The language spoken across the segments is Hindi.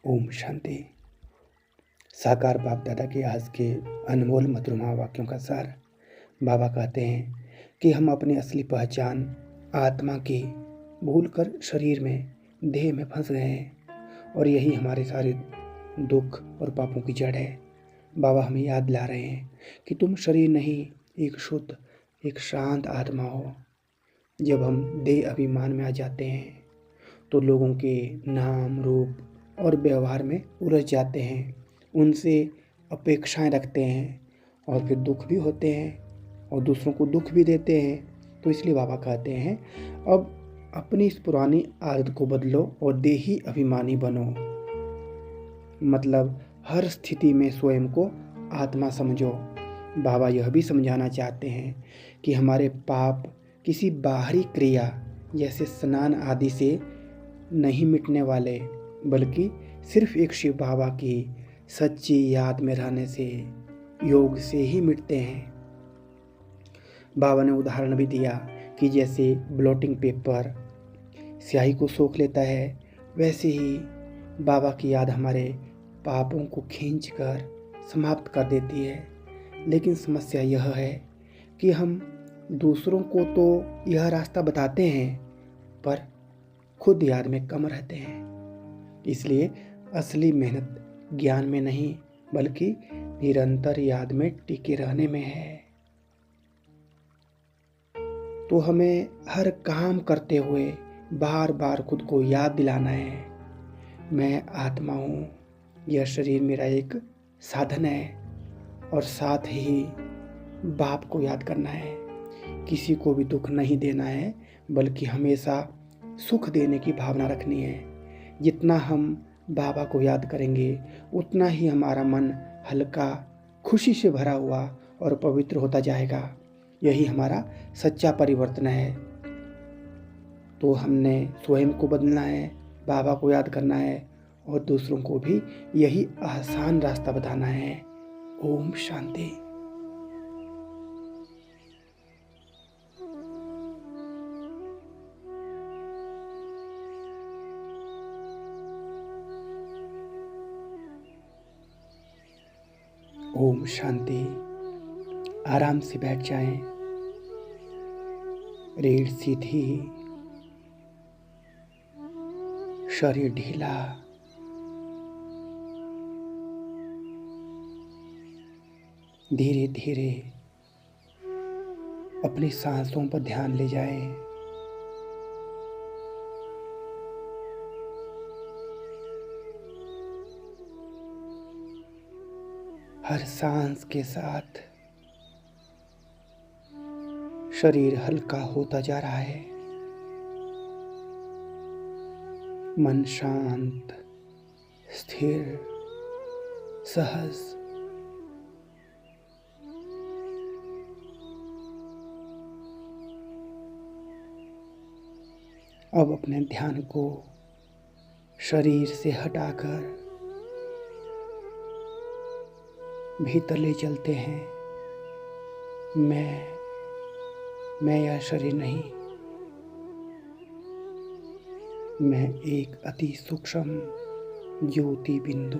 ओम शांति। साकार बाप दादा के आज के अनमोल मधुरमा वाक्यों का सार। बाबा कहते हैं कि हम अपनी असली पहचान आत्मा की भूलकर शरीर में, देह में फंस गए हैं और यही हमारे सारे दुख और पापों की जड़ है। बाबा हमें याद दिला रहे हैं कि तुम शरीर नहीं, एक शुद्ध, एक शांत आत्मा हो। जब हम देह अभिमान में आ जाते हैं तो लोगों के नाम, रूप और व्यवहार में उलझ जाते हैं, उनसे अपेक्षाएं रखते हैं और फिर दुख भी होते हैं और दूसरों को दुख भी देते हैं। तो इसलिए बाबा कहते हैं अब अपनी इस पुरानी आदत को बदलो और देही अभिमानी बनो। मतलब हर स्थिति में स्वयं को आत्मा समझो। बाबा यह भी समझाना चाहते हैं कि हमारे पाप किसी बाहरी क्रिया जैसे स्नान आदि से नहीं मिटने वाले, बल्कि सिर्फ एक शिव बाबा की सच्ची याद में रहने से, योग से ही मिटते हैं। बाबा ने उदाहरण भी दिया कि जैसे ब्लॉटिंग पेपर स्याही को सोख लेता है, वैसे ही बाबा की याद हमारे पापों को खींचकर समाप्त कर देती है। लेकिन समस्या यह है कि हम दूसरों को तो यह रास्ता बताते हैं, पर खुद याद में कम रहते हैं। इसलिए असली मेहनत ज्ञान में नहीं, बल्कि निरंतर याद में टिके रहने में है। तो हमें हर काम करते हुए बार बार खुद को याद दिलाना है, मैं आत्मा हूँ, यह शरीर मेरा एक साधन है। और साथ ही बाप को याद करना है, किसी को भी दुख नहीं देना है, बल्कि हमेशा सुख देने की भावना रखनी है। जितना हम बाबा को याद करेंगे उतना ही हमारा मन हल्का, खुशी से भरा हुआ और पवित्र होता जाएगा। यही हमारा सच्चा परिवर्तन है। तो हमने स्वयं को बदलना है, बाबा को याद करना है और दूसरों को भी यही आसान रास्ता बताना है। ओम शांति। ओम शांति। आराम से बैठ जाएं, रीढ़ सीधी, शरीर ढीला। धीरे धीरे अपनी सांसों पर ध्यान ले जाएं। हर सांस के साथ शरीर हल्का होता जा रहा है, मन शांत, स्थिर, सहज। अब अपने ध्यान को शरीर से हटाकर भीतर ले चलते हैं। मैं यह शरीर नहीं, मैं एक अति सूक्ष्म ज्योति बिंदु।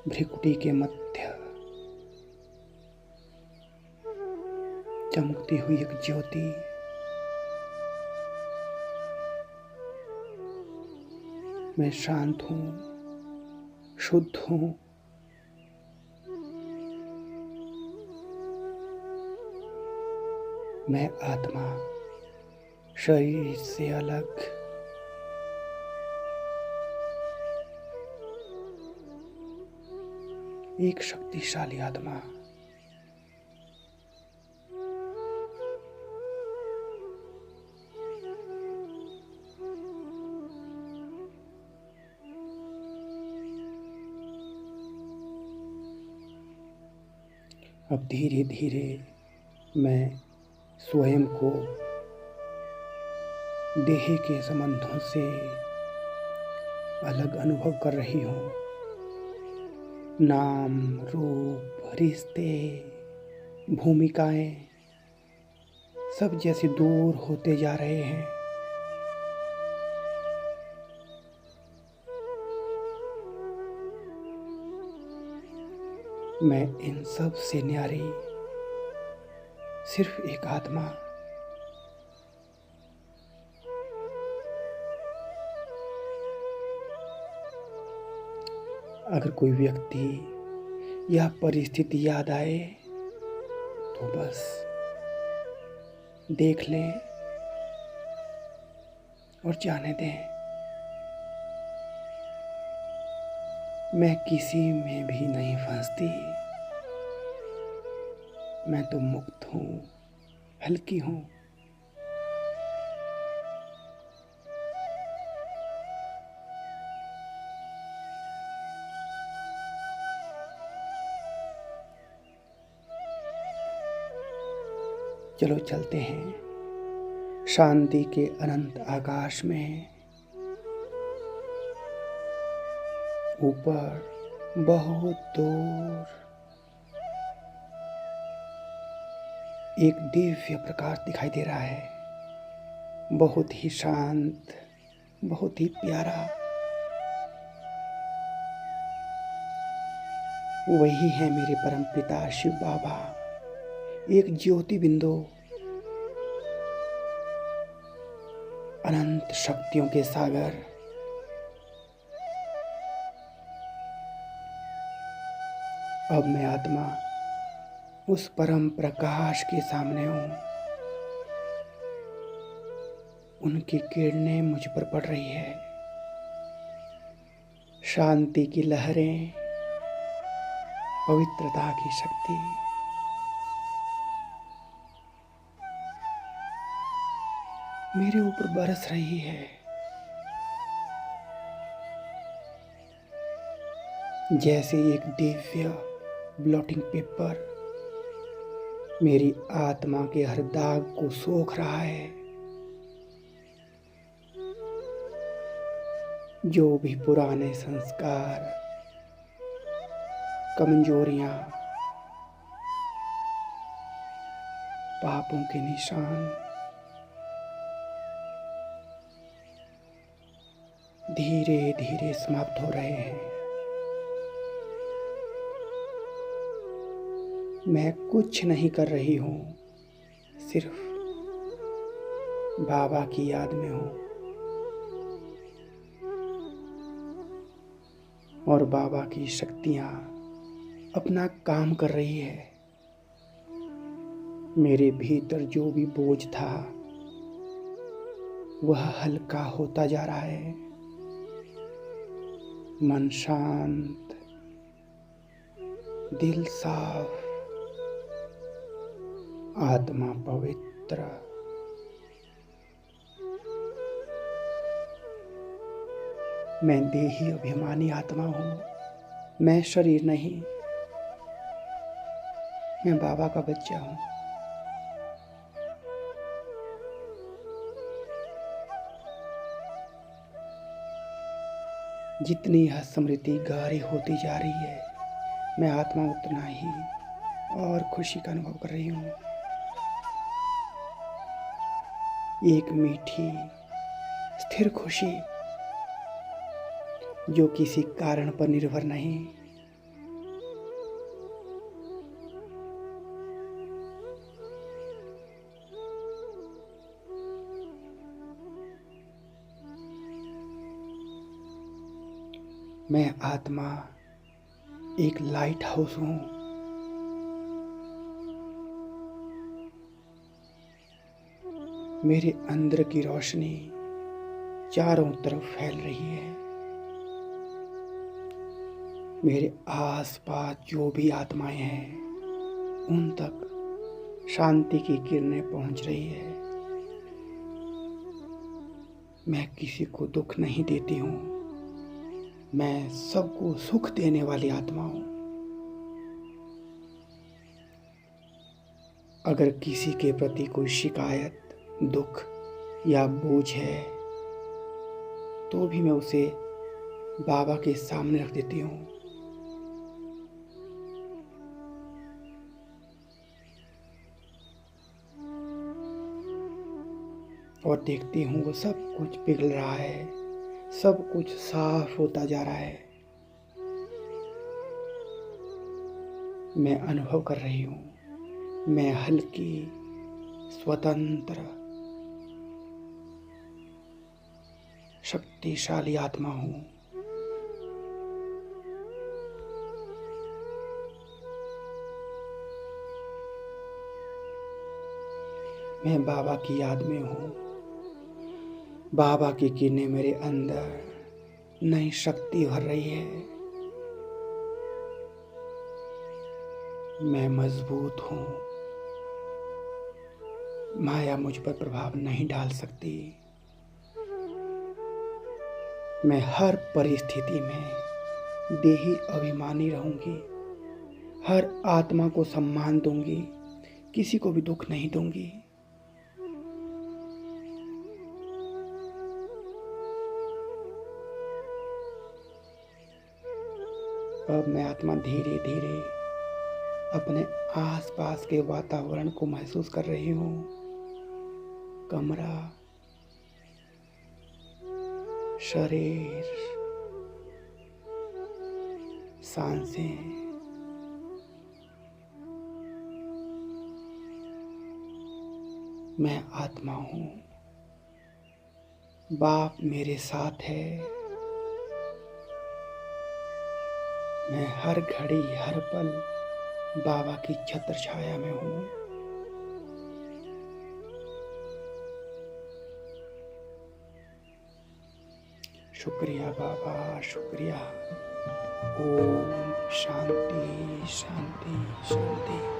भ्रिकुटी के मध्य चमकती हुई एक ज्योति। मैं शांत हूँ, शुद्ध हूँ। मैं आत्मा, शरीर से अलग। एक शक्तिशाली आत्मा। अब धीरे धीरे मैं स्वयं को देह के संबंधों से अलग अनुभव कर रही हूँ। नाम, रूप, रिश्ते, भूमिकाएं सब जैसे दूर होते जा रहे हैं। मैं इन सब से न्यारी सिर्फ एक आत्मा, अगर कोई व्यक्ति या परिस्थिति याद आए तो बस देख लें और जाने दें। मैं किसी में भी नहीं फंसती, मैं तो मुक्त हूँ, हल्की हूँ। चलो चलते हैं शांति के अनंत आकाश में। ऊपर बहुत दूर एक दिव्य प्रकाश दिखाई दे रहा है, बहुत ही शांत, बहुत ही प्यारा। वही है मेरे परमपिता शिव बाबा, एक ज्योति बिंदु, अनंत शक्तियों के सागर। अब मैं आत्मा उस परम प्रकाश के सामने हूँ। उनकी किरणें मुझ पर पड़ रही है, शांति की लहरें, पवित्रता की शक्ति। मेरे ऊपर बरस रही है। जैसे एक दिव्य ब्लॉटिंग पेपर मेरी आत्मा के हर दाग को सोख रहा है। जो भी पुराने संस्कार, कमजोरियां, पापों के निशान धीरे धीरे समाप्त हो रहे हैं। मैं कुछ नहीं कर रही हूँ, सिर्फ बाबा की याद में हूँ और बाबा की शक्तियाँ अपना काम कर रही है। मेरे भीतर जो भी बोझ था वह हल्का होता जा रहा है। मन शांत, दिल साफ, आत्मा पवित्र। मैं देही अभिमानी आत्मा हूँ, मैं शरीर नहीं, मैं बाबा का बच्चा हूँ। जितनी यह स्मृति गहरी होती जा रही है, मैं आत्मा उतना ही और खुशी का अनुभव कर रही हूँ। एक मीठी स्थिर खुशी जो किसी कारण पर निर्भर नहीं। मैं आत्मा एक लाइट हाउस हूँ। मेरे अंदर की रोशनी चारों तरफ फैल रही है। मेरे आसपास जो भी आत्माएं हैं उन तक शांति की किरणें पहुंच रही है। मैं किसी को दुख नहीं देती हूँ, मैं सबको सुख देने वाली आत्मा हूँ। अगर किसी के प्रति कोई शिकायत, दुख या बोझ है तो भी मैं उसे बाबा के सामने रख देती हूँ। और देखती हूँ वो सब कुछ पिघल रहा है, सब कुछ साफ होता जा रहा है। मैं अनुभव कर रही हूँ, मैं हल्की, स्वतंत्र, शक्तिशाली आत्मा हूँ। मैं बाबा की याद में हूँ। बाबा की किरणें मेरे अंदर नई शक्ति भर रही है। मैं मजबूत हूँ। माया मुझ पर प्रभाव नहीं डाल सकती। मैं हर परिस्थिति में देही अभिमानी रहूंगी। हर आत्मा को सम्मान दूंगी, किसी को भी दुख नहीं दूंगी। अब मैं आत्मा धीरे धीरे अपने आसपास के वातावरण को महसूस कर रही हूँ। कमरा, शरीर, सांसें, मैं आत्मा हूँ। बाप मेरे साथ है। मैं हर घड़ी, हर पल बाबा की छत्र छाया में हूँ। शुक्रिया बाबा, शुक्रिया। ओम शांति शांति शांति।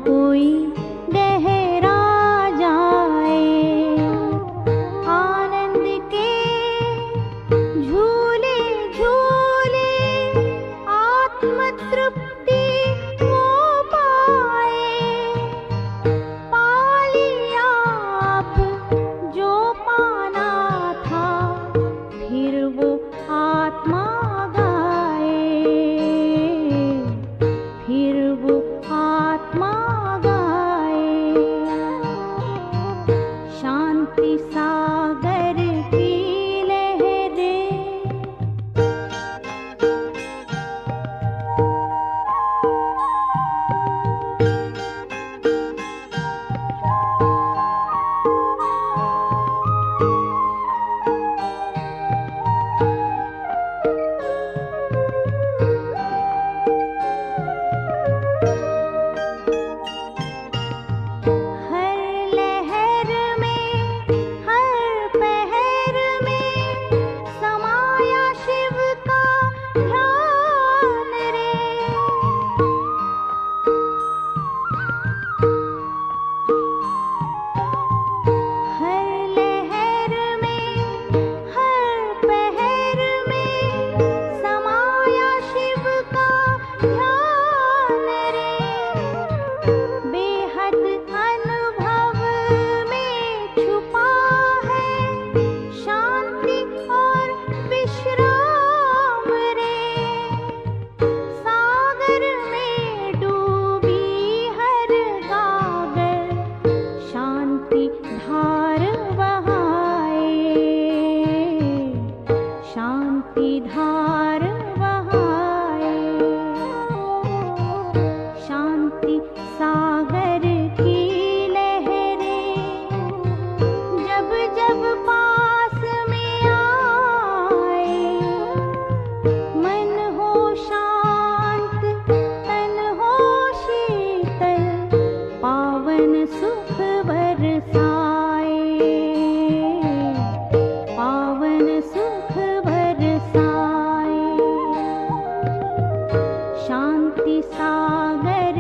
कोई गहरा जाए, आनंद के झूले झूले आत्म तृप्ति वो पाए। पा लिया अब जो पाना था, फिर वो आत्मा गाए, फिर वो आत्मा गाए। शांति सागर की लहरें, हर लहर में हर पहर में समाया शिव का ध्यान रे। हर लहर में हर पहर में समाया शिव का ध्यान रे। बेहद अनुभव में छुपा है शांति और विश्राम रे। सागर में डूबी हर गागर, शांति धार बहाए, शांति धार बहाए। शांति सागर की लहरें जब जब पास में आए, मन हो शांत तन हो शीतल, पावन सुख बरसाए, पावन सुख बरसाए। शांति सागर